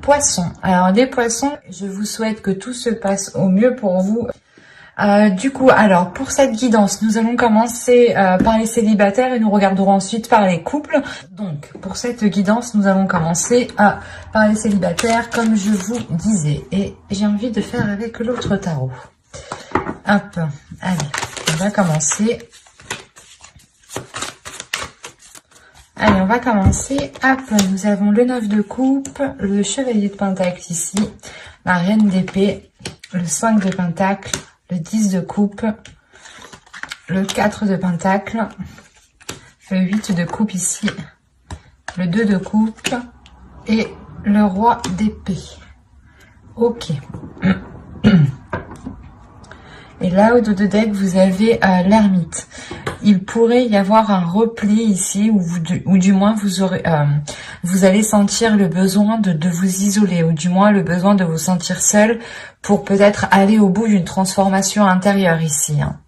poissons. Alors les poissons, je vous souhaite que tout se passe au mieux pour vous. Du coup, alors pour cette guidance, nous allons commencer par les célibataires et nous regarderons ensuite par les couples. Donc pour cette guidance, nous allons commencer par les célibataires comme je vous disais. Et j'ai envie de faire avec l'autre tarot. Hop, allez, on va commencer. Allez, on va commencer. Hop, nous avons le 9 de coupe, le chevalier de pentacle ici, la reine d'épée, le 5 de pentacle, le 10 de coupe, le 4 de pentacle, le 8 de coupe ici, le 2 de coupe et le roi d'épée. Ok. Et là, au dos de deck, vous avez l'ermite. Il pourrait y avoir un repli ici, ou du moins vous allez sentir le besoin de vous isoler, ou du moins le besoin de vous sentir seul pour peut-être aller au bout d'une transformation intérieure ici. Hein.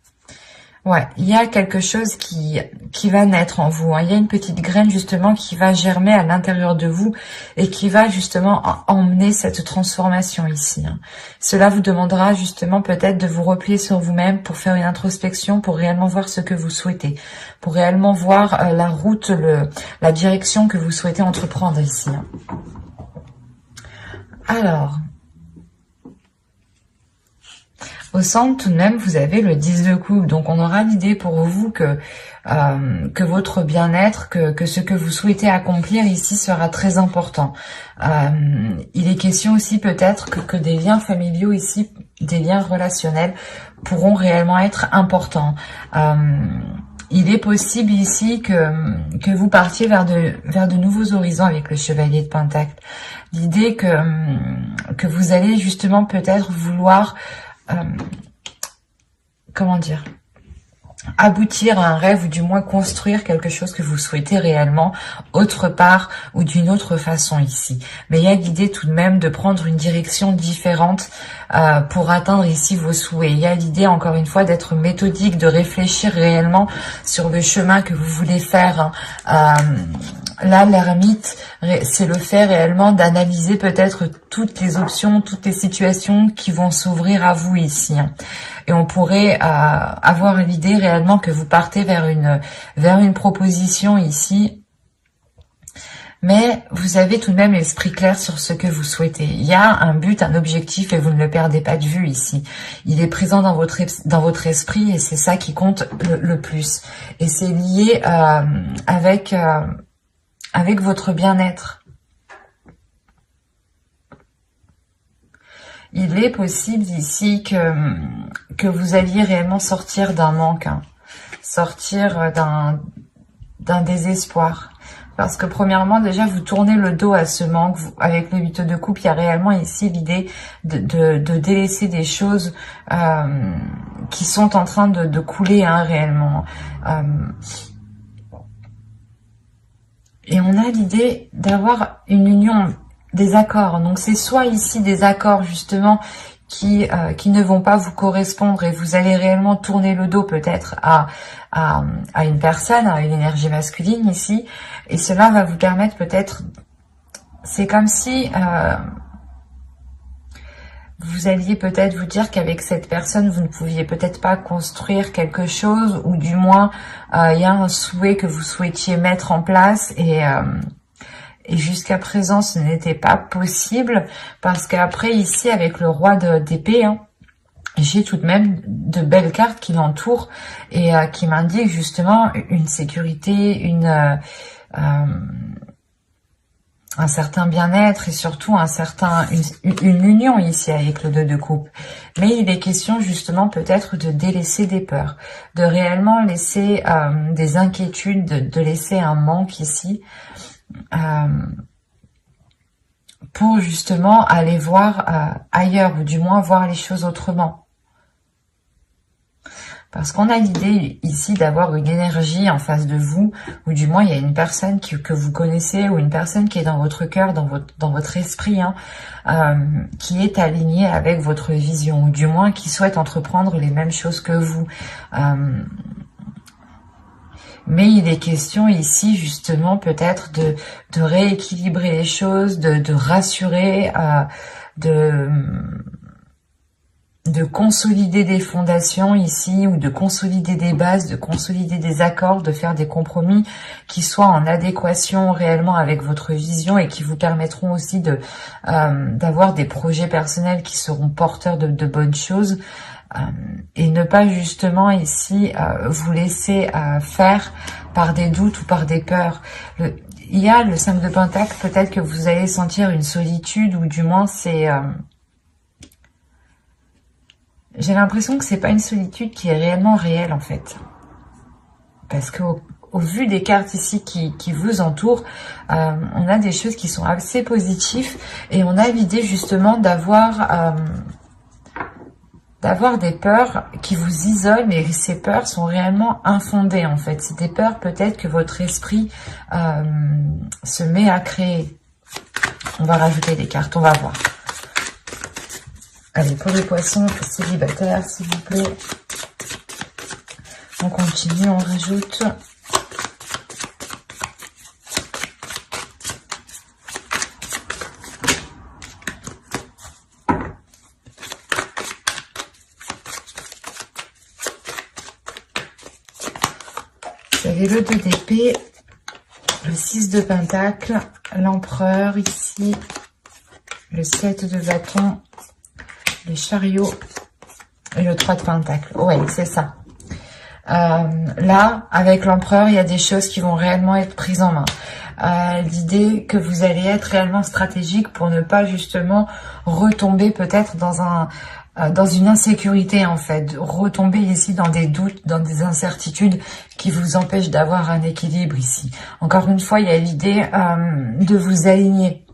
Ouais, il y a quelque chose qui va naître en vous. Hein. Il y a une petite graine justement qui va germer à l'intérieur de vous et qui va justement emmener cette transformation ici. Hein. Cela vous demandera justement peut-être de vous replier sur vous-même pour faire une introspection, pour réellement voir ce que vous souhaitez, pour réellement voir la route, la direction que vous souhaitez entreprendre ici. Hein. Alors, au centre, tout de même, vous avez le 10 de coupe. Donc, on aura l'idée pour vous que votre bien-être, que ce que vous souhaitez accomplir ici sera très important. Il est question aussi peut-être que des liens familiaux ici, des liens relationnels, pourront réellement être importants. Il est possible ici que vous partiez vers de nouveaux horizons avec le chevalier de pentacle. L'idée que vous allez justement peut-être vouloir... comment dire, aboutir à un rêve ou du moins construire quelque chose que vous souhaitez réellement autre part ou d'une autre façon ici. Mais il y a l'idée tout de même de prendre une direction différente pour atteindre ici vos souhaits. Il y a l'idée encore une fois d'être méthodique, de réfléchir réellement sur le chemin que vous voulez faire. Là, l'ermite, c'est le fait réellement d'analyser peut-être toutes les options, toutes les situations qui vont s'ouvrir à vous ici. Et on pourrait avoir l'idée réellement que vous partez vers une proposition ici. Mais vous avez tout de même l'esprit clair sur ce que vous souhaitez. Il y a un but, un objectif et vous ne le perdez pas de vue ici. Il est présent dans votre esprit et c'est ça qui compte le plus. Et c'est lié avec votre bien-être. Il est possible ici que vous alliez réellement sortir d'un manque, hein, sortir d'un désespoir. Parce que premièrement, déjà, vous tournez le dos à ce manque. Avec le 8 de coupe, il y a réellement ici l'idée de délaisser des choses qui sont en train de couler hein, réellement. Et on a l'idée d'avoir une union, des accords. Donc c'est soit ici des accords justement qui ne vont pas vous correspondre et vous allez réellement tourner le dos peut-être à une personne, à une énergie masculine ici. Et cela va vous permettre peut-être, c'est comme si vous alliez peut-être vous dire qu'avec cette personne, vous ne pouviez peut-être pas construire quelque chose, ou du moins, il y a un souhait que vous souhaitiez mettre en place, et jusqu'à présent, ce n'était pas possible, parce qu'après, ici, avec le roi d'épée, hein, j'ai tout de même de belles cartes qui l'entourent, et qui m'indiquent justement une sécurité, un certain bien-être et surtout une union ici avec le 2 de coupe. Mais il est question justement peut-être de délaisser des peurs, de réellement laisser des inquiétudes, de laisser un manque ici pour justement aller voir ailleurs ou du moins voir les choses autrement. Parce qu'on a l'idée ici d'avoir une énergie en face de vous, ou du moins il y a une personne que vous connaissez, ou une personne qui est dans votre cœur, dans votre esprit, hein, qui est alignée avec votre vision, ou du moins qui souhaite entreprendre les mêmes choses que vous. Mais il est question ici justement peut-être de rééquilibrer les choses, de rassurer, de consolider des fondations ici, ou de consolider des bases, de consolider des accords, de faire des compromis qui soient en adéquation réellement avec votre vision et qui vous permettront aussi d'avoir des projets personnels qui seront porteurs de bonnes choses, et ne pas justement ici vous laisser faire par des doutes ou par des peurs. Il y a le 5 de Pentacle, peut-être que vous allez sentir une solitude, ou du moins c'est... j'ai l'impression que c'est pas une solitude qui est réellement réelle en fait. Parce que au vu des cartes ici qui vous entourent, on a des choses qui sont assez positives, et on a l'idée justement d'avoir des peurs qui vous isolent, mais ces peurs sont réellement infondées en fait. C'est des peurs peut-être que votre esprit se met à créer. On va rajouter des cartes, on va voir. Allez, pour les poissons célibataires, s'il vous plaît. On continue, on rajoute. Vous avez le 2 d'épée, le 6 de Pentacle, l'empereur ici, le 7 de bâton, les chariots et le 3 de Pentacle. Ouais, c'est ça. Là, avec l'empereur, il y a des choses qui vont réellement être prises en main. L'idée que vous allez être réellement stratégique pour ne pas justement retomber peut-être dans une insécurité en fait, retomber ici dans des doutes, dans des incertitudes qui vous empêchent d'avoir un équilibre ici. Encore une fois, il y a l'idée de vous aligner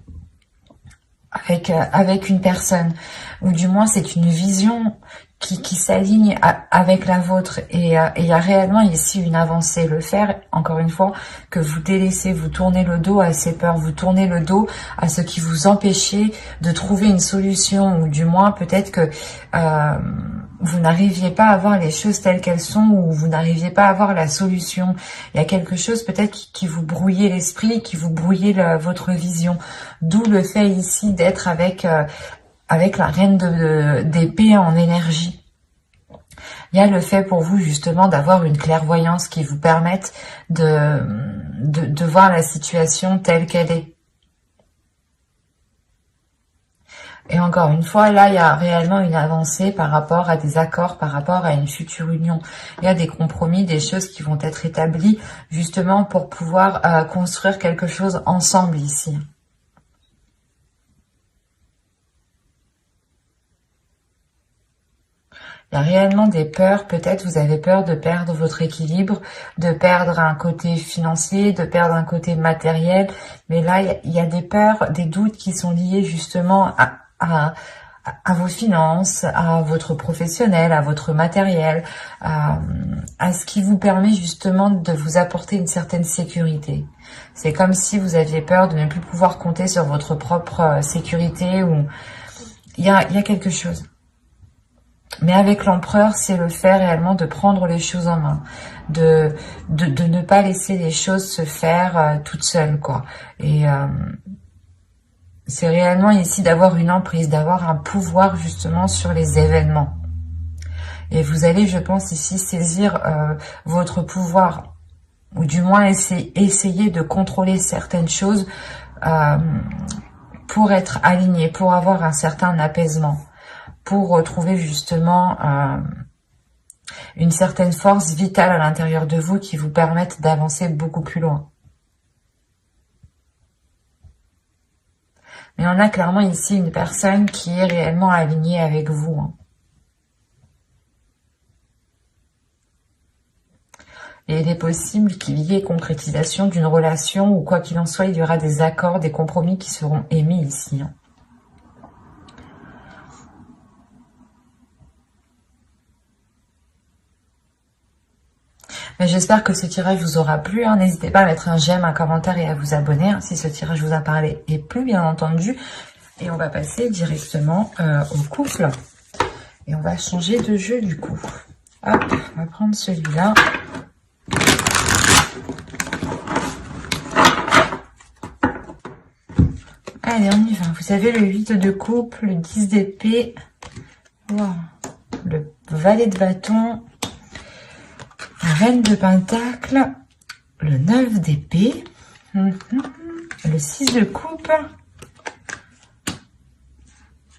avec une personne, ou du moins c'est une vision qui s'aligne avec la vôtre, et il y a réellement ici une avancée. Le faire, encore une fois, que vous délaissez, vous tournez le dos à ces peurs, vous tournez le dos à ce qui vous empêchait de trouver une solution, ou du moins peut-être que vous n'arriviez pas à voir les choses telles qu'elles sont, ou vous n'arriviez pas à voir la solution. Il y a quelque chose peut-être qui vous brouillait l'esprit, qui vous brouillait votre vision. D'où le fait ici d'être avec la reine d'épée en énergie. Il y a le fait pour vous justement d'avoir une clairvoyance qui vous permette de voir la situation telle qu'elle est. Et encore une fois, là, il y a réellement une avancée par rapport à des accords, par rapport à une future union. Il y a des compromis, des choses qui vont être établies justement pour pouvoir construire quelque chose ensemble ici. Il y a réellement des peurs, peut-être vous avez peur de perdre votre équilibre, de perdre un côté financier, de perdre un côté matériel, mais là il y a des peurs, des doutes qui sont liés justement à vos finances, à votre professionnel, à votre matériel, à ce qui vous permet justement de vous apporter une certaine sécurité. C'est comme si vous aviez peur de ne plus pouvoir compter sur votre propre sécurité, ou il y a quelque chose. Mais avec l'empereur, c'est le fait réellement de prendre les choses en main, de ne pas laisser les choses se faire toutes seules, quoi. Et c'est réellement ici d'avoir une emprise, d'avoir un pouvoir justement sur les événements. Et vous allez, je pense, ici saisir votre pouvoir, ou du moins essayer de contrôler certaines choses pour être aligné, pour avoir un certain apaisement, pour retrouver justement une certaine force vitale à l'intérieur de vous qui vous permette d'avancer beaucoup plus loin. Mais on a clairement ici une personne qui est réellement alignée avec vous. Et il est possible qu'il y ait concrétisation d'une relation, ou quoi qu'il en soit, il y aura des accords, des compromis qui seront émis ici. Mais j'espère que ce tirage vous aura plu. N'hésitez pas à mettre un j'aime, un commentaire et à vous abonner si ce tirage vous a parlé et plu, bien entendu. Et on va passer directement au couple. Et on va changer de jeu du coup. Hop, on va prendre celui-là. Allez, on y va. Vous avez le 8 de coupe, le 10 d'épée, wow, le valet de bâton, la reine de pentacle, le 9 d'épée, le 6 de coupe,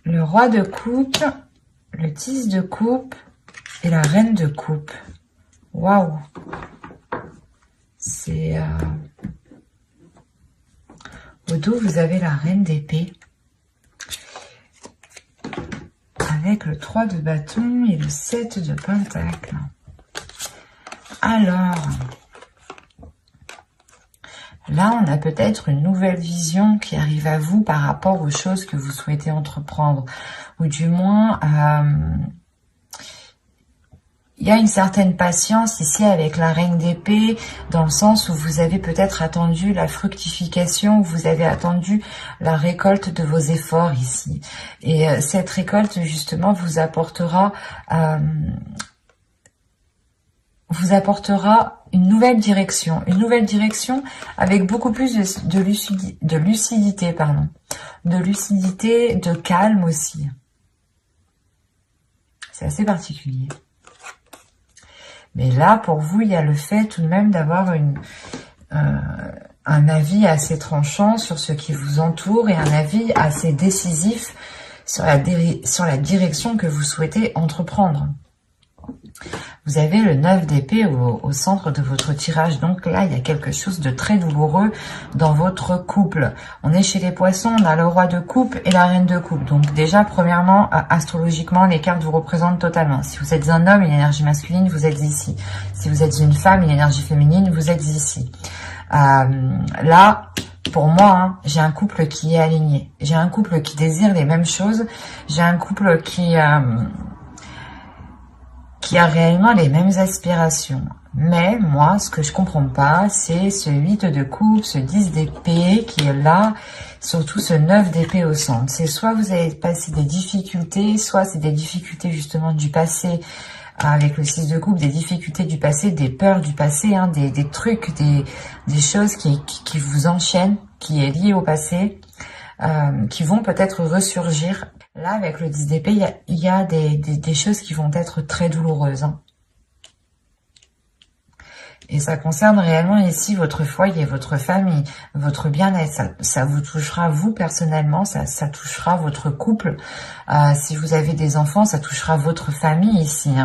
le roi de coupe, le 10 de coupe et la reine de coupe. Waouh! C'est... Au dos, vous avez la reine d'épée. Avec le 3 de bâton et le 7 de pentacle. Alors... Là, on a peut-être une nouvelle vision qui arrive à vous par rapport aux choses que vous souhaitez entreprendre. Ou du moins, il y a une certaine patience ici avec la reine d'épée, dans le sens où vous avez peut-être attendu la fructification, vous avez attendu la récolte de vos efforts ici. Et cette récolte, justement, vous apportera une nouvelle direction avec beaucoup plus de lucidité, de calme aussi. C'est assez particulier. Mais là, pour vous, il y a le fait tout de même d'avoir un avis assez tranchant sur ce qui vous entoure et un avis assez décisif sur la direction que vous souhaitez entreprendre. Vous avez le 9 d'épée au centre de votre tirage. Donc là, il y a quelque chose de très douloureux dans votre couple. On est chez les poissons, on a le roi de coupe et la reine de coupe. Donc déjà, premièrement, astrologiquement, les cartes vous représentent totalement. Si vous êtes un homme, une énergie masculine, vous êtes ici. Si vous êtes une femme, une énergie féminine, vous êtes ici. Là, pour moi, j'ai un couple qui est aligné. J'ai un couple qui désire les mêmes choses. J'ai un couple qui a réellement les mêmes aspirations. Mais moi, ce que je comprends pas, c'est ce 8 de coupe, ce 10 d'épée qui est là, surtout ce 9 d'épée au centre. C'est soit vous avez passé des difficultés, soit c'est des difficultés justement du passé, avec le 6 de coupe, des difficultés du passé, des peurs du passé, des trucs, des choses qui vous enchaînent, qui est lié au passé, qui vont peut-être ressurgir. Là, avec le 10 d'épée, il y a des choses qui vont être très douloureuses. Et ça concerne réellement ici votre foyer, votre famille, votre bien-être. Ça vous touchera vous personnellement, ça touchera votre couple. Si vous avez des enfants, ça touchera votre famille ici.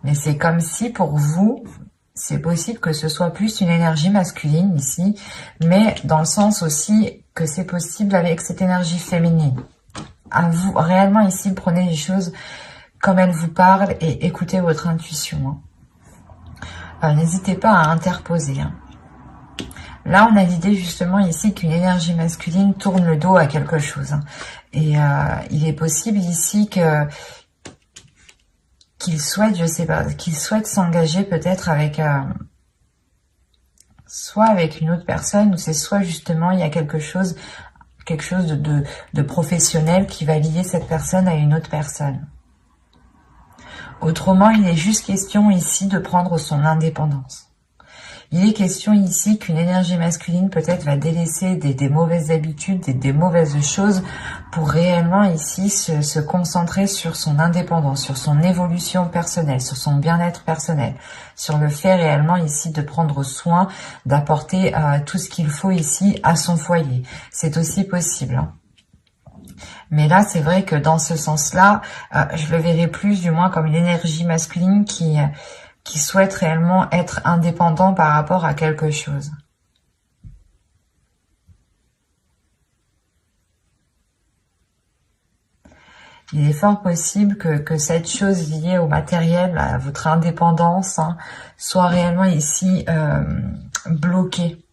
Mais c'est comme si pour vous... C'est possible que ce soit plus une énergie masculine ici, mais dans le sens aussi que c'est possible avec cette énergie féminine. À vous, réellement ici, prenez les choses comme elles vous parlent et écoutez votre intuition. N'hésitez pas à interposer. Là, on a l'idée justement ici qu'une énergie masculine tourne le dos à quelque chose. Et il est possible ici que... qu'il souhaite, je sais pas, qu'il souhaite s'engager peut-être avec soit avec une autre personne, ou c'est soit justement il y a quelque chose de professionnel qui va lier cette personne à une autre personne. Autrement, il est juste question ici de prendre son indépendance. Il est question ici qu'une énergie masculine peut-être va délaisser des mauvaises habitudes, des mauvaises choses pour réellement ici se concentrer sur son indépendance, sur son évolution personnelle, sur son bien-être personnel, sur le fait réellement ici de prendre soin, d'apporter tout ce qu'il faut ici à son foyer. C'est aussi possible. Mais là, c'est vrai que dans ce sens-là, je le verrai plus du moins comme une énergie masculine qui souhaite réellement être indépendant par rapport à quelque chose. Il est fort possible que cette chose liée au matériel, à votre indépendance, soit réellement ici bloquée.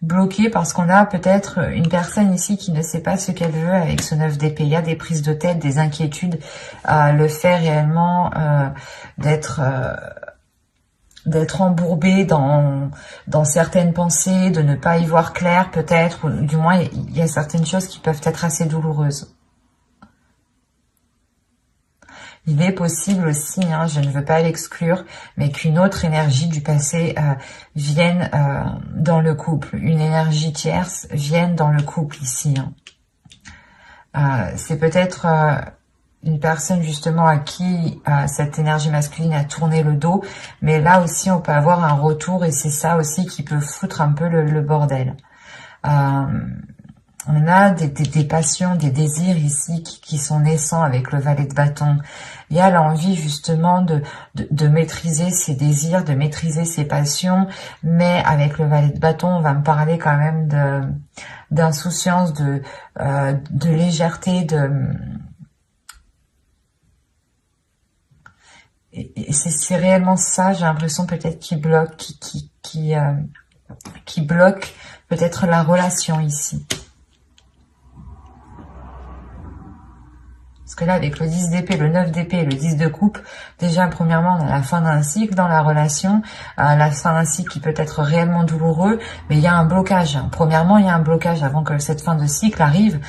Bloquée parce qu'on a peut-être une personne ici qui ne sait pas ce qu'elle veut avec ce 9 d'épée. Il y a des prises de tête, des inquiétudes, le fait réellement d'être embourbé dans certaines pensées, de ne pas y voir clair peut-être, ou du moins il y a certaines choses qui peuvent être assez douloureuses. Il est possible aussi, hein, je ne veux pas l'exclure, mais qu'une autre énergie du passé vienne dans le couple. Une énergie tierce vienne dans le couple ici. Hein. C'est peut-être une personne justement à qui cette énergie masculine a tourné le dos, mais là aussi on peut avoir un retour et c'est ça aussi qui peut foutre un peu le bordel. On a des passions, des désirs ici qui sont naissants avec le valet de bâton. Il y a l'envie justement de maîtriser ses désirs, de maîtriser ses passions, mais avec le valet de bâton, on va me parler quand même d'insouciance, de légèreté, et c'est réellement ça, j'ai l'impression peut-être qui bloque, qui bloque peut-être la relation ici. Parce que là, avec le 10 d'épée, le 9 d'épée et le 10 de coupe, déjà, premièrement, on a la fin d'un cycle dans la relation, la fin d'un cycle qui peut être réellement douloureux, mais il y a un blocage. Premièrement, il y a un blocage avant que cette fin de cycle arrive,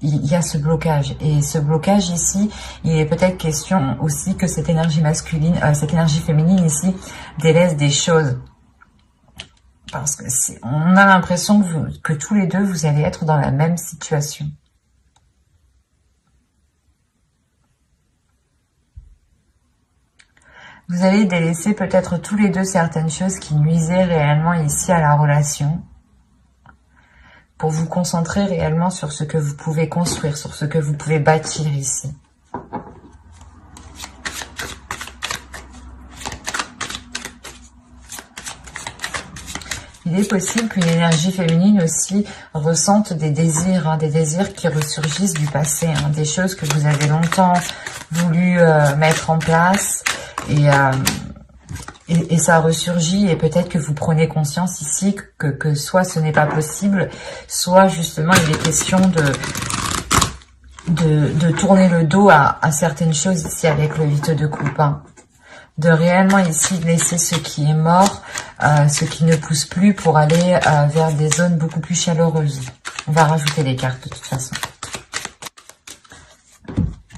il y a ce blocage. Et ce blocage ici, il est peut-être question aussi que cette énergie masculine, cette énergie féminine ici, délaisse des choses. Parce que on a l'impression que tous les deux, vous allez être dans la même situation. Vous allez délaisser peut-être tous les deux certaines choses qui nuisaient réellement ici à la relation pour vous concentrer réellement sur ce que vous pouvez construire, sur ce que vous pouvez bâtir ici. Il est possible qu'une énergie féminine aussi ressente des désirs qui ressurgissent du passé, hein, des choses que vous avez longtemps voulu mettre en place. Et ça ressurgit et peut-être que vous prenez conscience ici que soit ce n'est pas possible, soit justement il est question de tourner le dos à certaines choses ici avec le 8 de coupe. Hein. De réellement ici laisser ce qui est mort, ce qui ne pousse plus pour aller vers des zones beaucoup plus chaleureuses. On va rajouter les cartes de toute façon.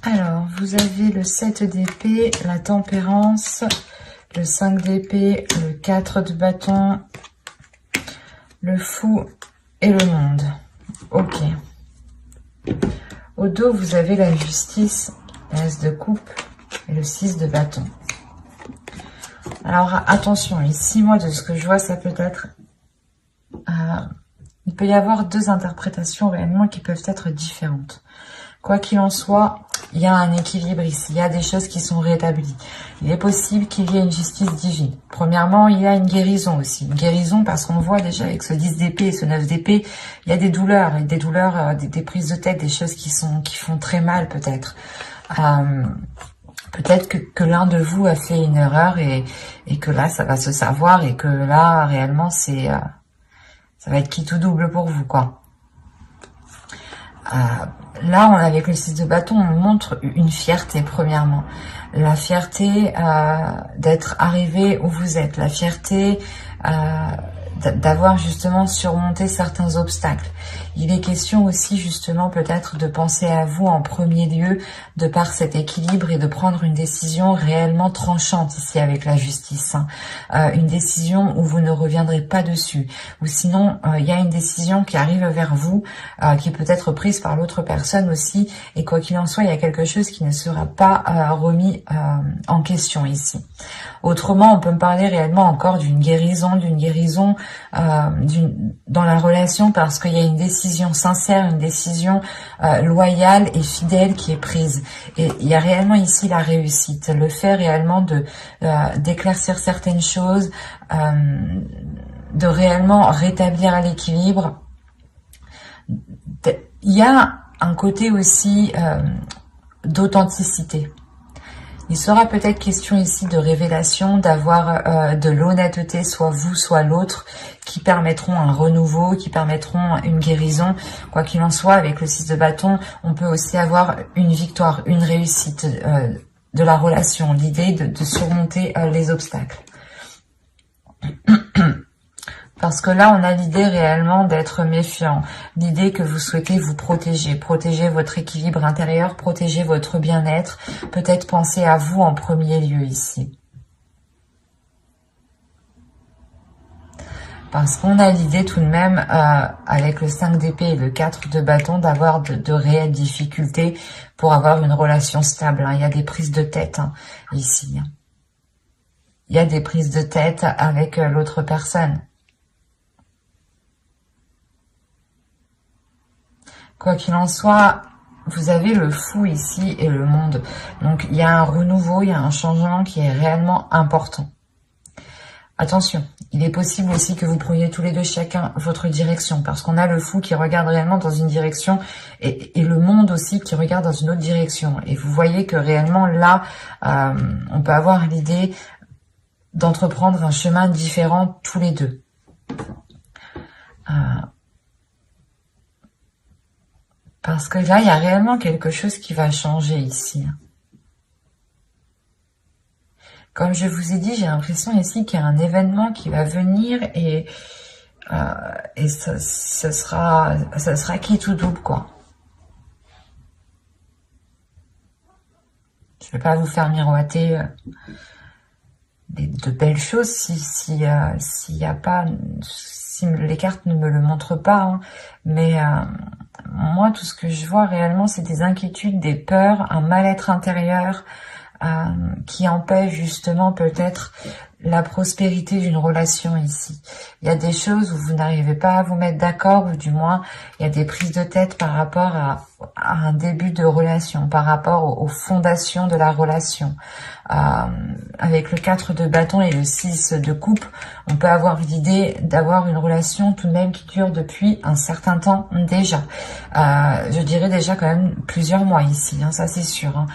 Alors, vous avez le 7 d'épée, la tempérance, le 5 d'épée, le 4 de bâton, le fou et le monde. Ok. Au dos, vous avez la justice, l'as de coupe et le 6 de bâton. Alors, attention, ici, moi, de ce que je vois, ça peut être... il peut y avoir deux interprétations réellement qui peuvent être différentes. Quoi qu'il en soit, il y a un équilibre ici, il y a des choses qui sont rétablies. Il est possible qu'il y ait une justice divine. Premièrement, il y a une guérison aussi. Une guérison parce qu'on voit déjà avec ce 10 d'épée et ce 9 d'épée, il y a des douleurs, des prises de tête, des choses qui font très mal peut-être. Peut-être que l'un de vous a fait une erreur et que là, ça va se savoir et que là, réellement, ça va être qui tout double pour vous, quoi. Là, avec le 6 de bâton, on montre une fierté, premièrement. La fierté d'être arrivé où vous êtes. La fierté d'avoir justement surmonté certains obstacles. Il est question aussi justement peut-être de penser à vous en premier lieu de par cet équilibre et de prendre une décision réellement tranchante ici avec la justice. Hein. Une décision où vous ne reviendrez pas dessus. Ou sinon, il y a une décision qui arrive vers vous, qui peut être prise par l'autre personne aussi. Et quoi qu'il en soit, il y a quelque chose qui ne sera pas remis en question ici. Autrement, on peut me parler réellement encore d'une guérison dans la relation parce qu'il y a une décision sincère, une décision loyale et fidèle qui est prise. Et il y a réellement ici la réussite, le fait réellement d'éclaircir certaines choses, de réellement rétablir l'équilibre. Il y a un côté aussi d'authenticité. Il sera peut-être question ici de révélation, d'avoir de l'honnêteté, soit vous, soit l'autre, qui permettront un renouveau, qui permettront une guérison. Quoi qu'il en soit, avec le 6 de bâton, on peut aussi avoir une victoire, une réussite de la relation, l'idée de surmonter les obstacles. Parce que là, on a l'idée réellement d'être méfiant, l'idée que vous souhaitez vous protéger, protéger votre équilibre intérieur, protéger votre bien-être, peut-être penser à vous en premier lieu ici. Parce qu'on a l'idée tout de même, avec le 5 d'épée et le 4 de bâton, d'avoir de réelles difficultés pour avoir une relation stable. Il y a des prises de tête ici. Il y a des prises de tête avec l'autre personne. Quoi qu'il en soit, vous avez le fou ici et le monde. Donc, il y a un renouveau, il y a un changement qui est réellement important. Attention, il est possible aussi que vous preniez tous les deux chacun votre direction, parce qu'on a le fou qui regarde réellement dans une direction et le monde aussi qui regarde dans une autre direction. Et vous voyez que réellement là, on peut avoir l'idée d'entreprendre un chemin différent tous les deux. Parce que là, il y a réellement quelque chose qui va changer ici. Comme je vous ai dit, j'ai l'impression ici qu'il y a un événement qui va venir et ça sera quitte ou double, quoi. Je vais pas vous faire miroiter de belles choses s'il y a pas, si les cartes ne me le montrent pas, mais moi, tout ce que je vois réellement, c'est des inquiétudes, des peurs, un mal-être intérieur, qui empêche justement peut-être la prospérité d'une relation ici. Il y a des choses où vous n'arrivez pas à vous mettre d'accord, ou du moins il y a des prises de tête par rapport à un début de relation, par rapport aux fondations de la relation. Avec le 4 de bâton et le 6 de coupe, on peut avoir l'idée d'avoir une relation tout de même qui dure depuis un certain temps déjà. Je dirais déjà quand même plusieurs mois ici, ça c'est sûr,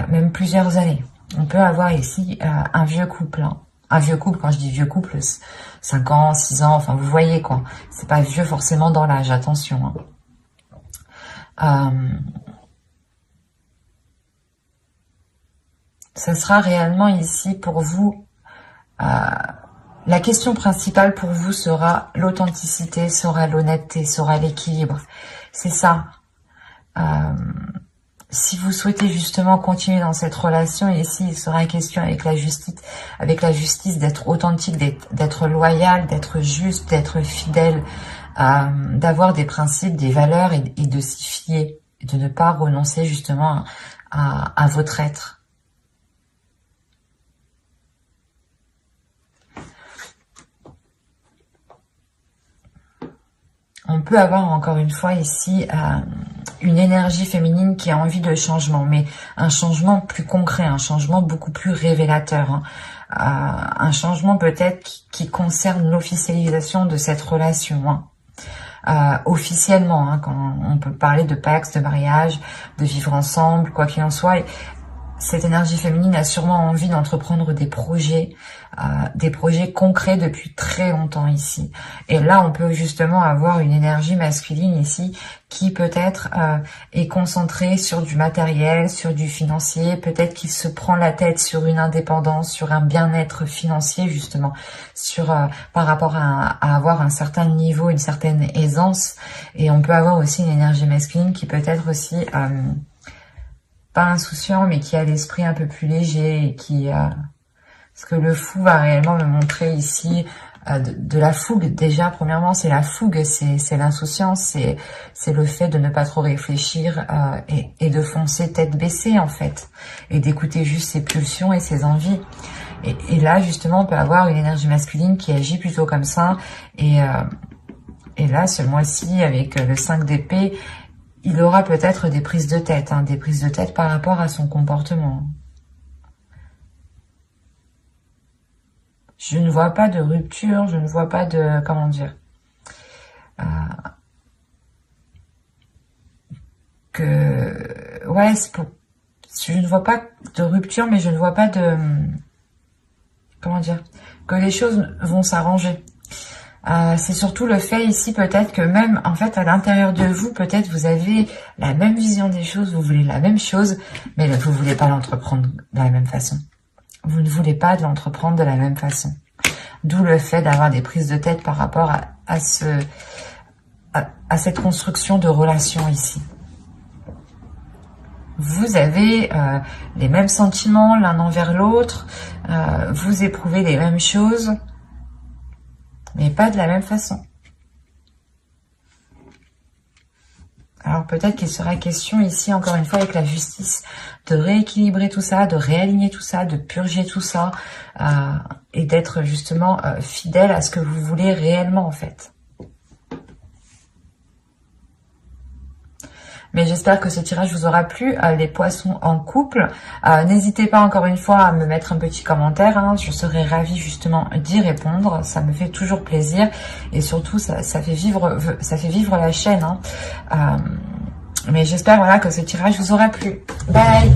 même plusieurs années. On peut avoir ici un vieux couple. Un vieux couple, quand je dis vieux couple, 5 ans, 6 ans, enfin vous voyez quoi. C'est pas vieux forcément dans l'âge, attention. Ça sera réellement ici pour vous, la question principale pour vous sera l'authenticité, sera l'honnêteté, sera l'équilibre. C'est ça. Si vous souhaitez justement continuer dans cette relation, ici il sera question avec la justice d'être authentique, d'être loyal, d'être juste, d'être fidèle, d'avoir des principes, des valeurs et de s'y fier, et de ne pas renoncer justement à votre être. On peut avoir encore une fois ici une énergie féminine qui a envie de changement, mais un changement plus concret, un changement beaucoup plus révélateur, un changement peut-être qui concerne l'officialisation de cette relation. Officiellement, quand on peut parler de pax, de mariage, de vivre ensemble, quoi qu'il en soit. Cette énergie féminine a sûrement envie d'entreprendre des projets concrets depuis très longtemps ici. Et là, on peut justement avoir une énergie masculine ici qui peut-être est concentrée sur du matériel, sur du financier, peut-être qu'il se prend la tête sur une indépendance, sur un bien-être financier justement, sur par rapport à avoir un certain niveau, une certaine aisance. Et on peut avoir aussi une énergie masculine qui peut être aussi pas insouciant, mais qui a l'esprit un peu plus léger et qui parce que le fou va réellement me montrer ici de la fougue. Déjà, premièrement, c'est la fougue, c'est l'insouciance, c'est le fait de ne pas trop réfléchir et de foncer tête baissée en fait, et d'écouter juste ses pulsions et ses envies. Et là, justement, on peut avoir une énergie masculine qui agit plutôt comme ça. Et là, ce mois-ci, avec le 5 d'épée, il aura peut-être des prises de tête, des prises de tête par rapport à son comportement. Je ne vois pas de rupture, je ne vois pas de... Comment dire ouais, je ne vois pas de rupture, mais je ne vois pas de... Comment dire que les choses vont s'arranger. C'est surtout le fait ici peut-être que même en fait à l'intérieur de vous, peut-être vous avez la même vision des choses, vous voulez la même chose, mais vous ne voulez pas l'entreprendre de la même façon. Vous ne voulez pas l'entreprendre de la même façon. D'où le fait d'avoir des prises de tête par rapport à cette construction de relation ici. Vous avez les mêmes sentiments l'un envers l'autre, vous éprouvez les mêmes choses, mais pas de la même façon. Alors peut-être qu'il sera question ici, encore une fois avec la justice, de rééquilibrer tout ça, de réaligner tout ça, de purger tout ça, et d'être justement fidèle à ce que vous voulez réellement en fait. Mais j'espère que ce tirage vous aura plu, les poissons en couple. N'hésitez pas encore une fois à me mettre un petit commentaire, hein, je serai ravie justement d'y répondre, ça me fait toujours plaisir. Et surtout, ça fait vivre la chaîne. Hein. Mais j'espère voilà, que ce tirage vous aura plu. Bye!